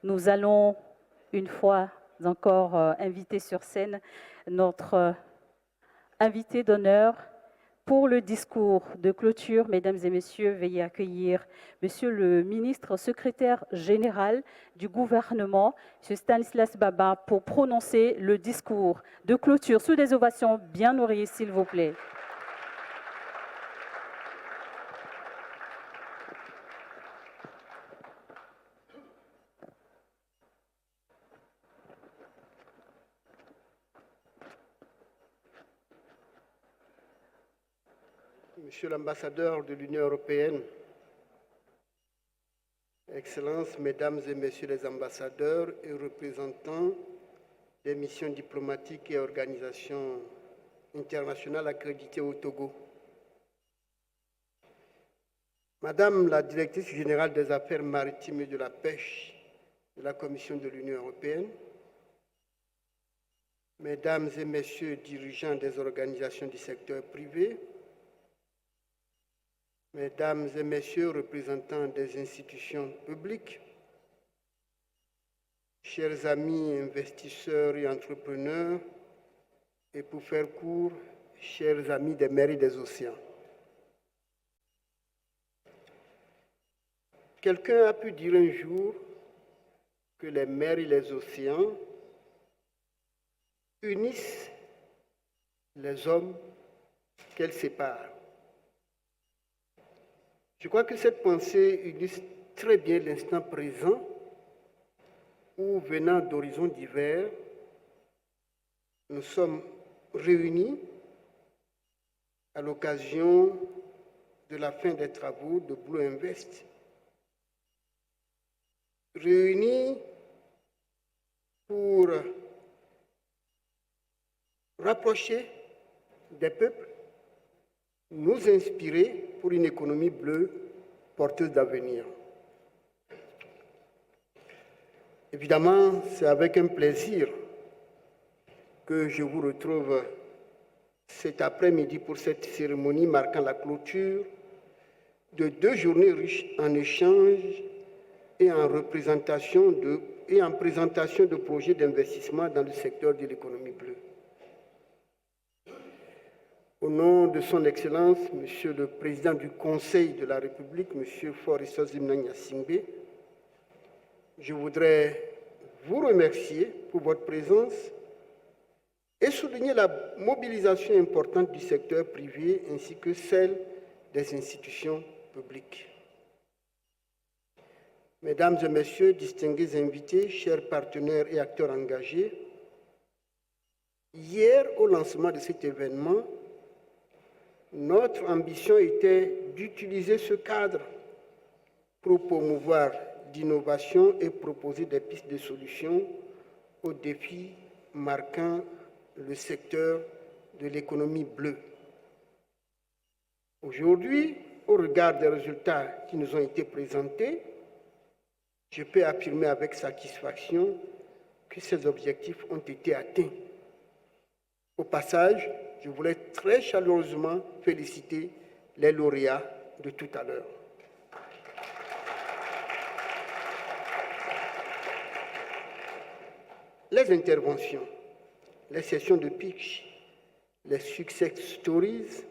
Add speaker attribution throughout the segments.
Speaker 1: Nous allons une fois encore inviter sur scène notre invité d'honneur pour le discours de clôture. Mesdames et messieurs, veuillez accueillir Monsieur le ministre secrétaire général du gouvernement, M. Stanislas Baba, pour prononcer le discours de clôture sous des ovations bien nourries, s'il vous plaît.
Speaker 2: Monsieur l'ambassadeur de l'Union européenne, Excellences, Mesdames et Messieurs les ambassadeurs et représentants des missions diplomatiques et organisations internationales accréditées au Togo, Madame la directrice générale des affaires maritimes et de la pêche de la Commission de l'Union européenne, Mesdames et Messieurs dirigeants des organisations du secteur privé, Mesdames et Messieurs représentants des institutions publiques, chers amis investisseurs et entrepreneurs, et pour faire court, chers amis des mers et des océans. Quelqu'un a pu dire un jour que les mers et les océans unissent les hommes qu'elles séparent. Je crois que cette pensée illustre très bien l'instant présent où, venant d'horizons divers, nous sommes réunis à l'occasion de la fin des travaux de Blue Invest, réunis pour rapprocher des peuples, nous inspirer pour une économie bleue porteuse d'avenir. Évidemment, c'est avec un plaisir que je vous retrouve cet après-midi pour cette cérémonie marquant la clôture de 2 journées riches en échanges et en présentation de projets d'investissement dans le secteur de l'économie bleue. Au nom de son Excellence, Monsieur le Président du Conseil de la République, Monsieur Faure Essozimna Singbe, je voudrais vous remercier pour votre présence et souligner la mobilisation importante du secteur privé ainsi que celle des institutions publiques. Mesdames et Messieurs, distingués invités, chers partenaires et acteurs engagés, hier, au lancement de cet événement, notre ambition était d'utiliser ce cadre pour promouvoir l'innovation et proposer des pistes de solutions aux défis marquant le secteur de l'économie bleue. Aujourd'hui, au regard des résultats qui nous ont été présentés, je peux affirmer avec satisfaction que ces objectifs ont été atteints. Au passage, je voulais très chaleureusement féliciter les lauréats de tout à l'heure. Les interventions, les sessions de pitch, les success stories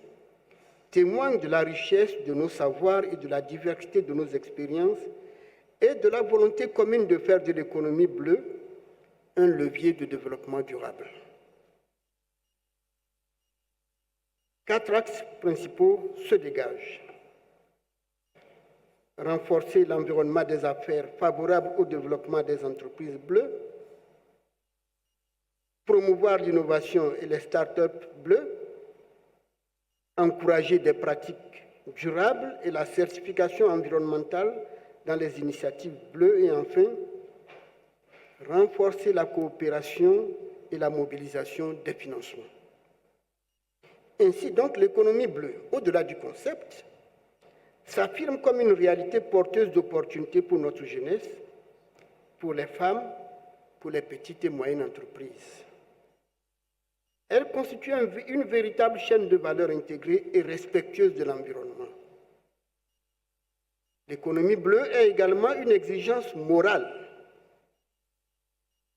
Speaker 2: témoignent de la richesse de nos savoirs et de la diversité de nos expériences et de la volonté commune de faire de l'économie bleue un levier de développement durable. 4 axes principaux se dégagent. Renforcer l'environnement des affaires favorable au développement des entreprises bleues, promouvoir l'innovation et les start-up bleues, encourager des pratiques durables et la certification environnementale dans les initiatives bleues et enfin, renforcer la coopération et la mobilisation des financements. Ainsi donc, l'économie bleue, au-delà du concept, s'affirme comme une réalité porteuse d'opportunités pour notre jeunesse, pour les femmes, pour les petites et moyennes entreprises. Elle constitue une véritable chaîne de valeur intégrée et respectueuse de l'environnement. L'économie bleue est également une exigence morale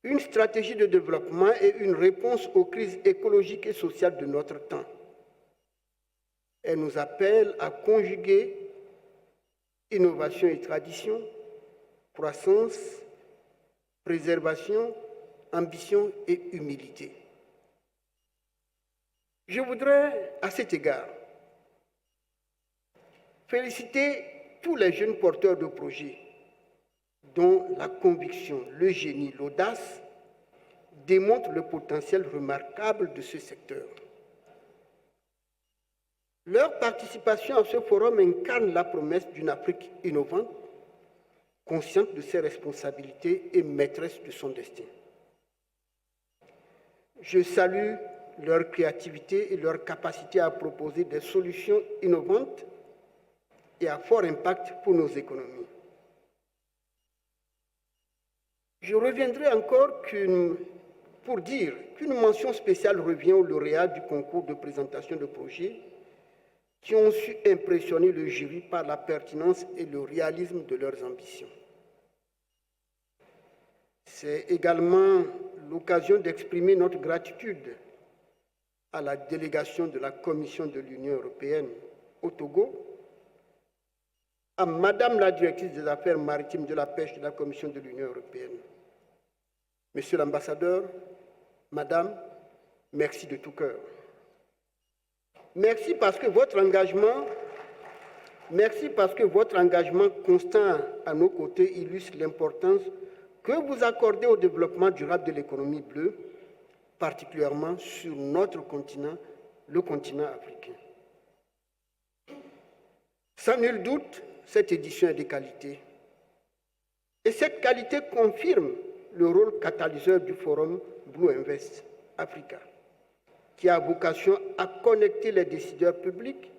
Speaker 2: une stratégie de développement et une réponse aux crises écologiques et sociales de notre temps. Elle nous appelle à conjuguer innovation et tradition, croissance, préservation, ambition et humilité. Je voudrais, à cet égard, féliciter tous les jeunes porteurs de projets dont la conviction, le génie, l'audace démontrent le potentiel remarquable de ce secteur. Leur participation à ce forum incarne la promesse d'une Afrique innovante, consciente de ses responsabilités et maîtresse de son destin. Je salue leur créativité et leur capacité à proposer des solutions innovantes et à fort impact pour nos économies. Je reviendrai encore pour dire qu'une mention spéciale revient aux lauréats du concours de présentation de projets qui ont su impressionner le jury par la pertinence et le réalisme de leurs ambitions. C'est également l'occasion d'exprimer notre gratitude à la délégation de la Commission de l'Union européenne au Togo, à Madame la directrice des Affaires maritimes de la pêche de la Commission de l'Union européenne. Monsieur l'ambassadeur, Madame, merci de tout cœur. Merci parce que votre engagement constant à nos côtés illustre l'importance que vous accordez au développement durable de l'économie bleue, particulièrement sur notre continent, le continent africain. Sans nul doute, cette édition est de qualité. Et cette qualité confirme le rôle catalyseur du forum Blue Invest Africa, qui a vocation à connecter les décideurs publics,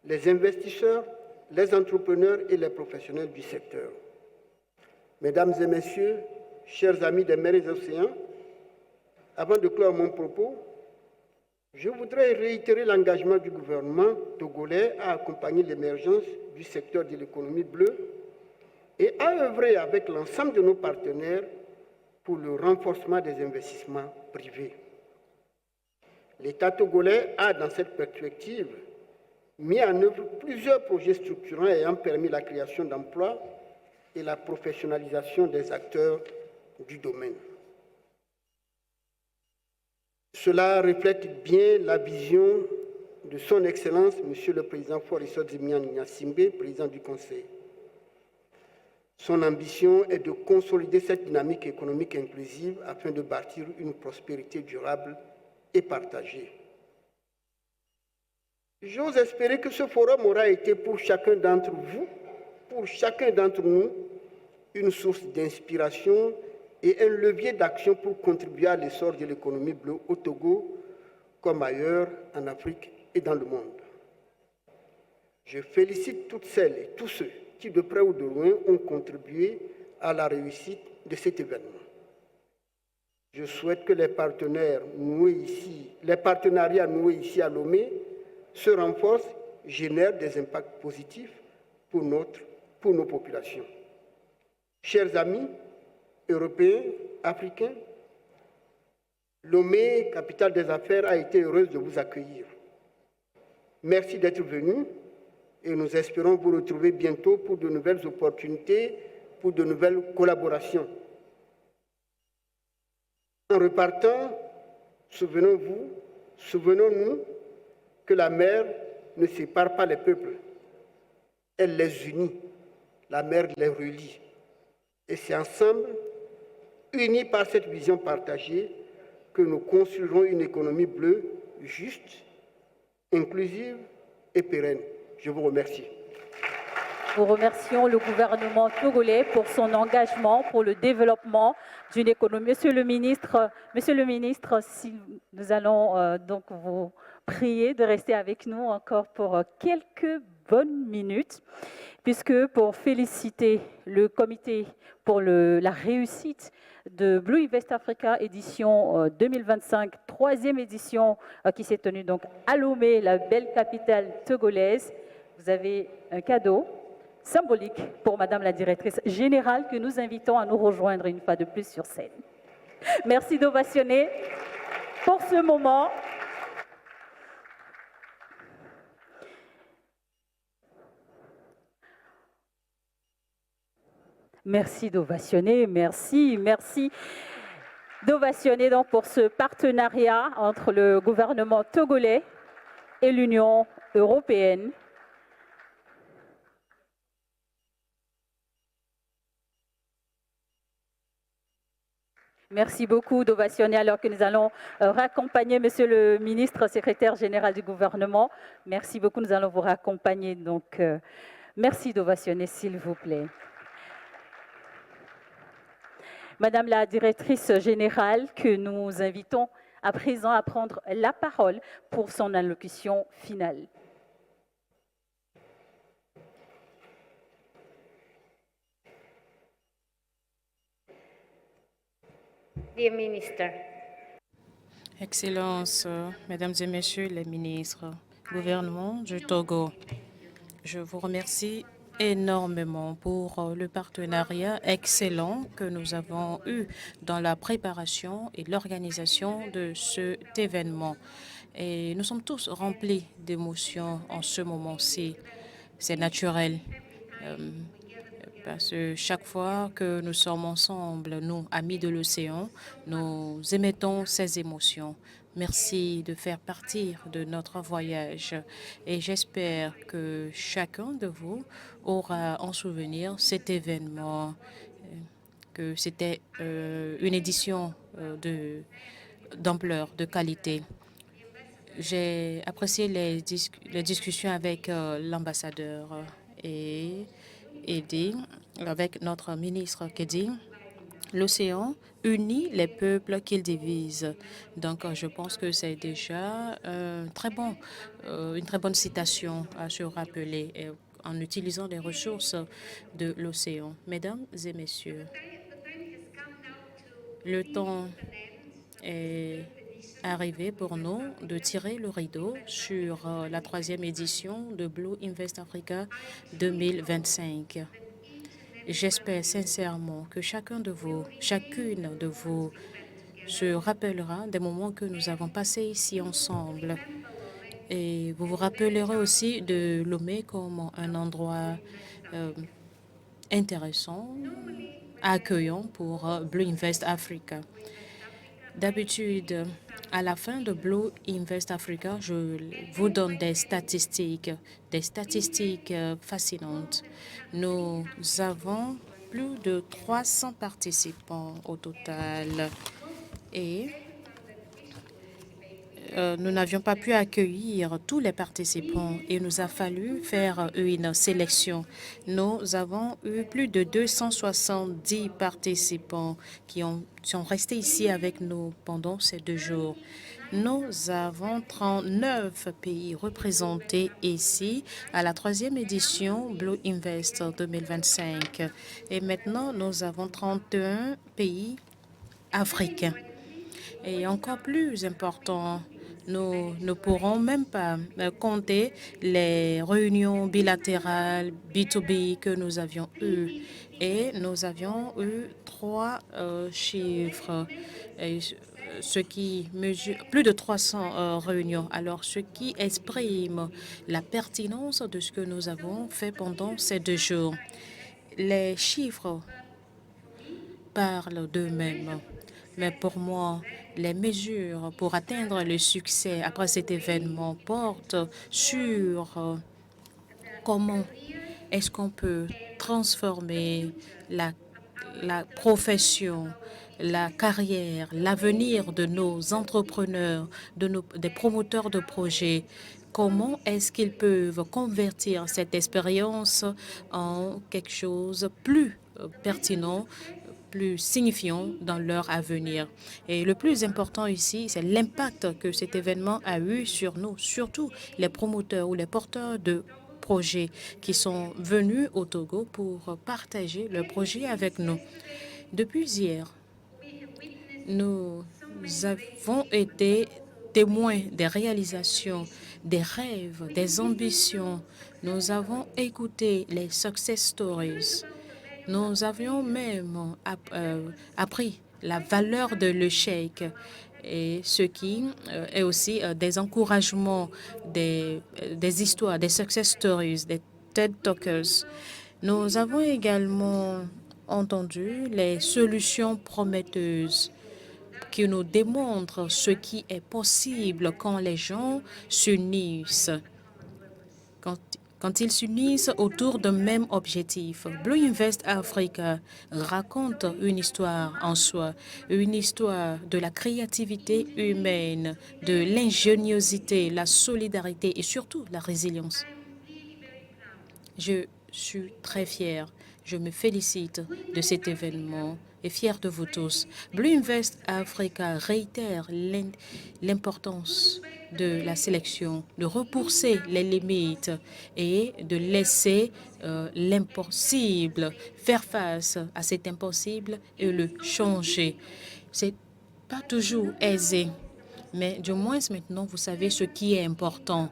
Speaker 2: les investisseurs, les entrepreneurs et les professionnels du secteur. Mesdames et messieurs, chers amis des mers et des océans, avant de clore mon propos, je voudrais réitérer l'engagement du gouvernement togolais à accompagner l'émergence du secteur de l'économie bleue et à œuvrer avec l'ensemble de nos partenaires pour le renforcement des investissements privés. L'État togolais a, dans cette perspective, mis en œuvre plusieurs projets structurants ayant permis la création d'emplois et la professionnalisation des acteurs du domaine. Cela reflète bien la vision de son Excellence, Monsieur le Président Faure Issodze-Mian Gnassingbé, Président du Conseil. Son ambition est de consolider cette dynamique économique inclusive afin de bâtir une prospérité durable et partagée. J'ose espérer que ce forum aura été pour chacun d'entre vous, pour chacun d'entre nous, une source d'inspiration et un levier d'action pour contribuer à l'essor de l'économie bleue au Togo, comme ailleurs en Afrique et dans le monde. Je félicite toutes celles et tous ceux qui, de près ou de loin, ont contribué à la réussite de cet événement. Je souhaite que les partenariats noués ici à Lomé se renforcent, génèrent des impacts positifs pour nos populations. Chers amis européens, africains, Lomé, capitale des affaires, a été heureuse de vous accueillir. Merci d'être venus et nous espérons vous retrouver bientôt pour de nouvelles opportunités, pour de nouvelles collaborations. En repartant, souvenons-nous que la mer ne sépare pas les peuples, elle les unit, la mer les relie. Et c'est ensemble, unis par cette vision partagée, que nous construirons une économie bleue juste, inclusive et pérenne. Je vous remercie.
Speaker 1: Nous remercions le gouvernement togolais pour son engagement pour le développement d'une économie. Monsieur le ministre, si nous allons donc vous prier de rester avec nous encore pour quelques bonnes minutes, puisque pour féliciter le comité pour la réussite de Blue Invest Africa édition 2025, troisième édition qui s'est tenue donc à Lomé, la belle capitale togolaise, vous avez un cadeau symbolique pour Madame la directrice générale que nous invitons à nous rejoindre une fois de plus sur scène. Merci d'ovationner pour ce moment. Merci d'ovationner, merci d'ovationner donc pour ce partenariat entre le gouvernement togolais et l'Union européenne. Merci beaucoup d'ovationner alors que nous allons raccompagner Monsieur le ministre secrétaire général du gouvernement. Merci beaucoup, nous allons vous raccompagner. Donc, merci d'ovationner, s'il vous plaît. Madame la directrice générale, que nous invitons à présent à prendre la parole pour son allocution finale.
Speaker 3: Dear Minister.
Speaker 4: Excellences, Mesdames et Messieurs les ministres, gouvernement du Togo, je vous remercie énormément pour le partenariat excellent que nous avons eu dans la préparation et l'organisation de cet événement. Et nous sommes tous remplis d'émotions en ce moment-ci. C'est naturel. Parce que chaque fois que nous sommes ensemble, nous, amis de l'océan, nous émettons ces émotions. Merci de faire partie de notre voyage et j'espère que chacun de vous aura en souvenir cet événement, que c'était une édition d'ampleur, de qualité. J'ai apprécié les discussions avec l'ambassadeur et dit, avec notre ministre Kedi, l'océan unit les peuples qu'il divise. Donc, je pense que c'est déjà une très bonne citation à se rappeler en utilisant les ressources de l'océan. Mesdames et messieurs, le temps est arrivé pour nous de tirer le rideau sur la 3e édition de Blue Invest Africa 2025. J'espère sincèrement que chacune de vous se rappellera des moments que nous avons passés ici ensemble. Et vous vous rappellerez aussi de Lomé comme un endroit intéressant, accueillant pour Blue Invest Africa. D'habitude, à la fin de Blue Invest Africa, je vous donne des statistiques fascinantes. Nous avons plus de 300 participants au total et nous n'avions pas pu accueillir tous les participants et nous a fallu faire une sélection. Nous avons eu plus de 270 participants qui sont restés ici avec nous pendant ces 2 jours. Nous avons 39 pays représentés ici à la 3e édition Blue Invest 2025. Et maintenant, nous avons 31 pays africains. Et encore plus important, nous ne pourrons même pas compter les réunions bilatérales B2B que nous avions eues. Et nous avions eu 3 chiffres, ce qui mesure plus de 300 réunions. Alors, ce qui exprime la pertinence de ce que nous avons fait pendant ces 2 jours. Les chiffres parlent d'eux-mêmes. Mais pour moi, les mesures pour atteindre le succès après cet événement portent sur comment est-ce qu'on peut transformer la profession, la carrière, l'avenir de nos entrepreneurs, des promoteurs de projets. Comment est-ce qu'ils peuvent convertir cette expérience en quelque chose de plus pertinent, plus signifiant dans leur avenir. Et le plus important ici, c'est l'impact que cet événement a eu sur nous, surtout les promoteurs ou les porteurs de projets qui sont venus au Togo pour partager leurs projets avec nous. Depuis hier, nous avons été témoins des réalisations, des rêves, des ambitions. Nous avons écouté les success stories. Nous avions même appris la valeur de l'échec et ce qui est aussi des encouragements, des histoires, des success stories, des TED Talkers. Nous avons également entendu les solutions prometteuses qui nous démontrent ce qui est possible quand les gens s'unissent. Quand ils s'unissent autour d'un même objectif. Blue Invest Africa raconte une histoire en soi, une histoire de la créativité humaine, de l'ingéniosité, la solidarité et surtout la résilience. Je suis très fière. Je me félicite de cet événement et fière de vous tous. Blue Invest Africa réitère l'importance de la sélection, de repousser les limites et de laisser l'impossible, faire face à cet impossible et le changer. C'est pas toujours aisé, mais du moins maintenant, vous savez ce qui est important.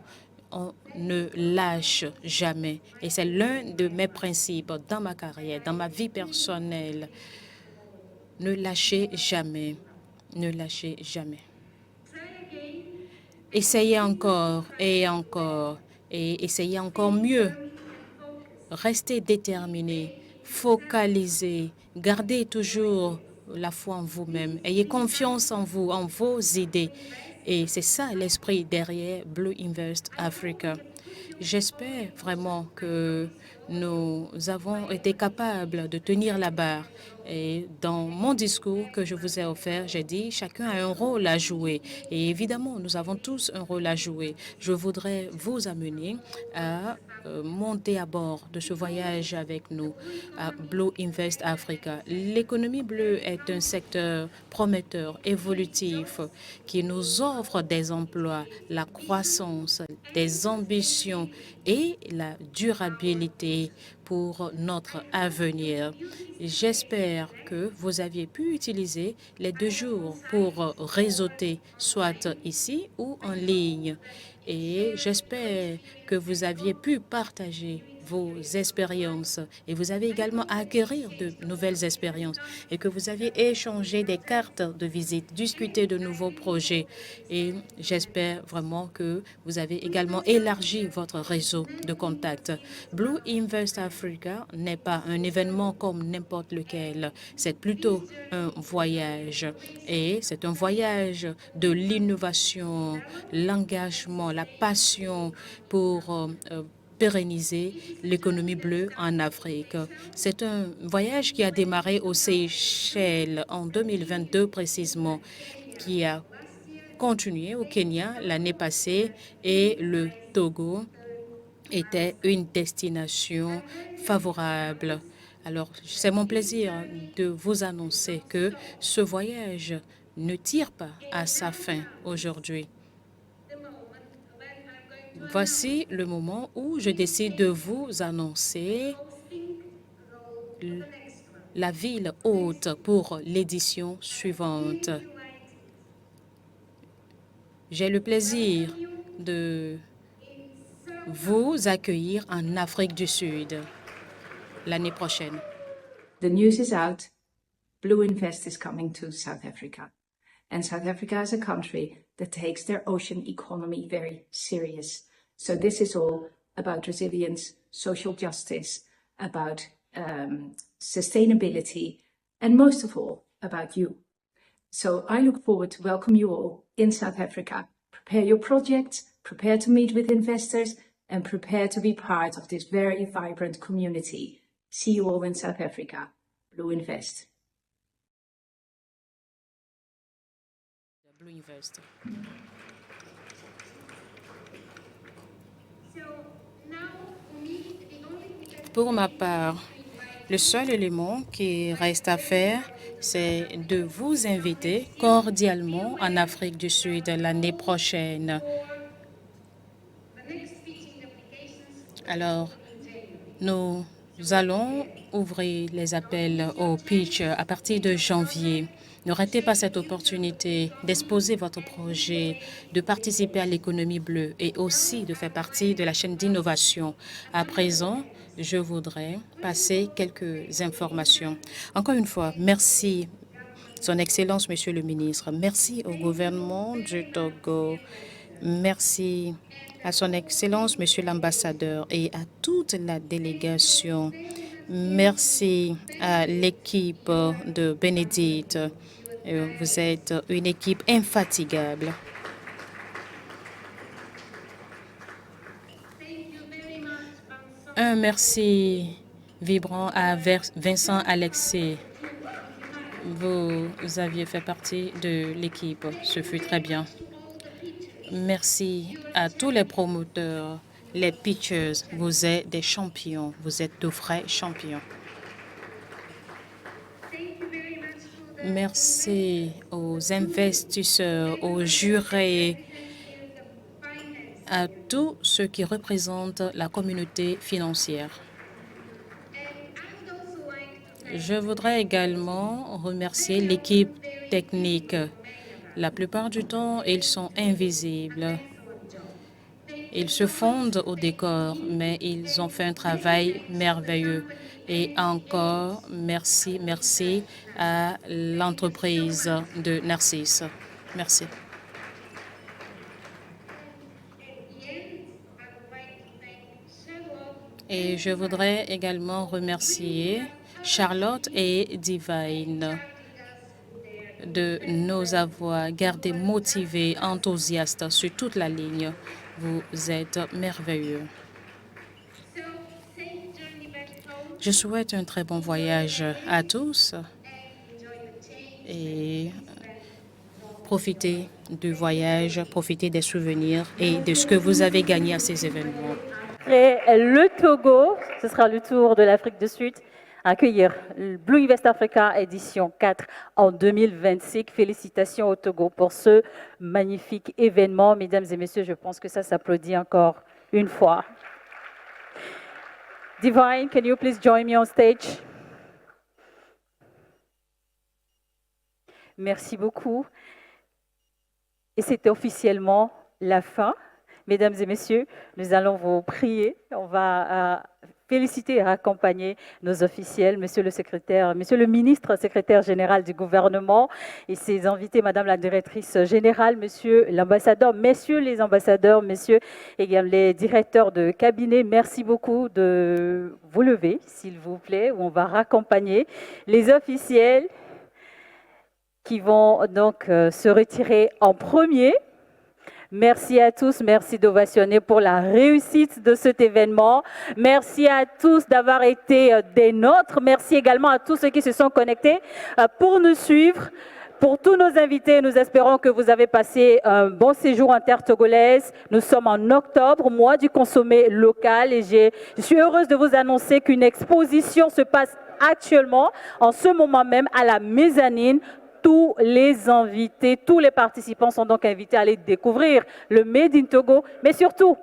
Speaker 4: On ne lâche jamais. Et c'est l'un de mes principes dans ma carrière, dans ma vie personnelle. Ne lâchez jamais. Ne lâchez jamais. Essayez encore et encore. Et essayez encore mieux. Restez déterminés. Focalisez. Gardez toujours la foi en vous-même. Ayez confiance en vous, en vos idées. Et c'est ça l'esprit derrière Blue Invest Africa. J'espère vraiment que nous avons été capables de tenir la barre. Et dans mon discours que je vous ai offert, j'ai dit chacun a un rôle à jouer. Et évidemment, nous avons tous un rôle à jouer. Je voudrais vous amener à monter à bord de ce voyage avec nous à Blue Invest Africa. L'économie bleue est un secteur prometteur, évolutif, qui nous offre des emplois, la croissance, des ambitions et la durabilité pour notre avenir. J'espère que vous aviez pu utiliser les 2 jours pour réseauter, soit ici ou en ligne. Et j'espère que vous aviez pu partager vos expériences et vous avez également acquérir de nouvelles expériences et que vous avez échangé des cartes de visite, discuté de nouveaux projets. Et j'espère vraiment que vous avez également élargi votre réseau de contacts. Blue Invest Africa n'est pas un événement comme n'importe lequel. C'est plutôt un voyage. Et c'est un voyage de l'innovation, l'engagement, la passion pour pérenniser l'économie bleue en Afrique. C'est un voyage qui a démarré aux Seychelles en 2022 précisément, qui a continué au Kenya l'année passée et le Togo était une destination favorable. Alors, c'est mon plaisir de vous annoncer que ce voyage ne tire pas à sa fin aujourd'hui. Voici le moment où je décide de vous annoncer la ville hôte pour l'édition suivante. J'ai le plaisir de vous accueillir en Afrique du Sud l'année prochaine.
Speaker 5: The news is out. Blue Invest is coming to South Africa. And South Africa is a country that takes their ocean economy very serious. So this is all about resilience, social justice, about sustainability, and most of all, about you. So I look forward to welcome you all in South Africa. Prepare your projects, prepare to meet with investors, and prepare to be part of this very vibrant community. See you all in South Africa. Blue Invest.
Speaker 4: Blue Invest. Pour ma part, le seul élément qui reste à faire, c'est de vous inviter cordialement en Afrique du Sud l'année prochaine. Alors, nous allons ouvrir les appels au pitch à partir de janvier. Ne ratez pas cette opportunité d'exposer votre projet, de participer à l'économie bleue et aussi de faire partie de la chaîne d'innovation. À présent, je voudrais passer quelques informations. Encore une fois, merci Son Excellence, Monsieur le ministre, merci au gouvernement du Togo, merci à Son Excellence, Monsieur l'ambassadeur, et à toute la délégation. Merci à l'équipe de Bénédicte. Vous êtes une équipe infatigable. Un merci vibrant à Vincent Alexis. Vous aviez fait partie de l'équipe. Ce fut très bien. Merci à tous les promoteurs, les pitchers. Vous êtes des champions. Vous êtes de vrais champions. Merci aux investisseurs, aux jurés, à tous ceux qui représentent la communauté financière. Je voudrais également remercier l'équipe technique. La plupart du temps, ils sont invisibles. Ils se fondent au décor, mais ils ont fait un travail merveilleux. Et encore, merci à l'entreprise de Narcisse. Merci. Et je voudrais également remercier Charlotte et Divine de nous avoir gardés motivés, enthousiastes sur toute la ligne. Vous êtes merveilleux. Je souhaite un très bon voyage à tous et profitez du voyage, profitez des souvenirs et de ce que vous avez gagné à ces événements.
Speaker 1: Et le Togo, ce sera le tour de l'Afrique du Sud, accueillir le Blue Invest Africa édition 4 en 2026. Félicitations au Togo pour ce magnifique événement. Mesdames et messieurs, je pense que ça s'applaudit encore une fois. Divine, can you please join me on stage? Merci beaucoup. Et c'était officiellement la fin. Mesdames et messieurs, nous allons vous prier. On va féliciter et accompagner nos officiels, Monsieur le secrétaire, Monsieur le ministre secrétaire général du gouvernement et ses invités, Madame la directrice générale, Monsieur l'ambassadeur, Messieurs les ambassadeurs, Messieurs également les directeurs de cabinet. Merci beaucoup de vous lever, s'il vous plaît, où on va raccompagner les officiels qui vont donc se retirer en premier. Merci à tous, merci d'ovationner pour la réussite de cet événement. Merci à tous d'avoir été des nôtres. Merci également à tous ceux qui se sont connectés pour nous suivre. Pour tous nos invités, nous espérons que vous avez passé un bon séjour en terre togolaise. Nous sommes en octobre, mois du consommé local, et je suis heureuse de vous annoncer qu'une exposition se passe actuellement, en ce moment même, à la mezzanine. Tous les invités, tous les participants sont donc invités à aller découvrir le Made in Togo, mais surtout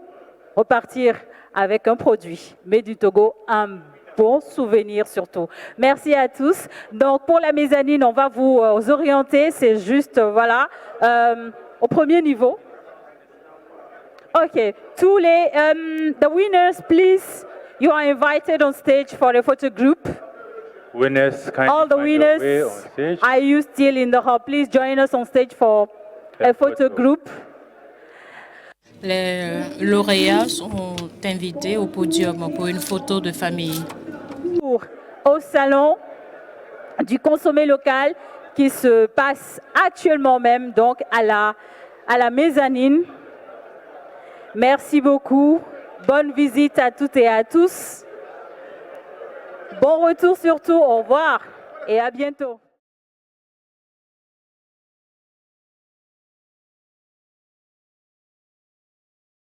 Speaker 1: repartir avec un produit Made in Togo, un bon souvenir surtout. Merci à tous. Donc pour la mezzanine, on va vous orienter, c'est juste, voilà, au premier niveau. OK. Tous les, the winners, please, you are invited on stage for a photo group.
Speaker 6: Winners,
Speaker 1: All the winners, are you still in the hall? Please join us on stage for a photo group.
Speaker 4: Les lauréats sont invités au podium pour une photo de famille.
Speaker 1: Au salon du consommé local qui se passe actuellement même donc à la mezzanine. Merci beaucoup. Bonne visite à toutes et à tous. Bon retour surtout, au revoir et à bientôt.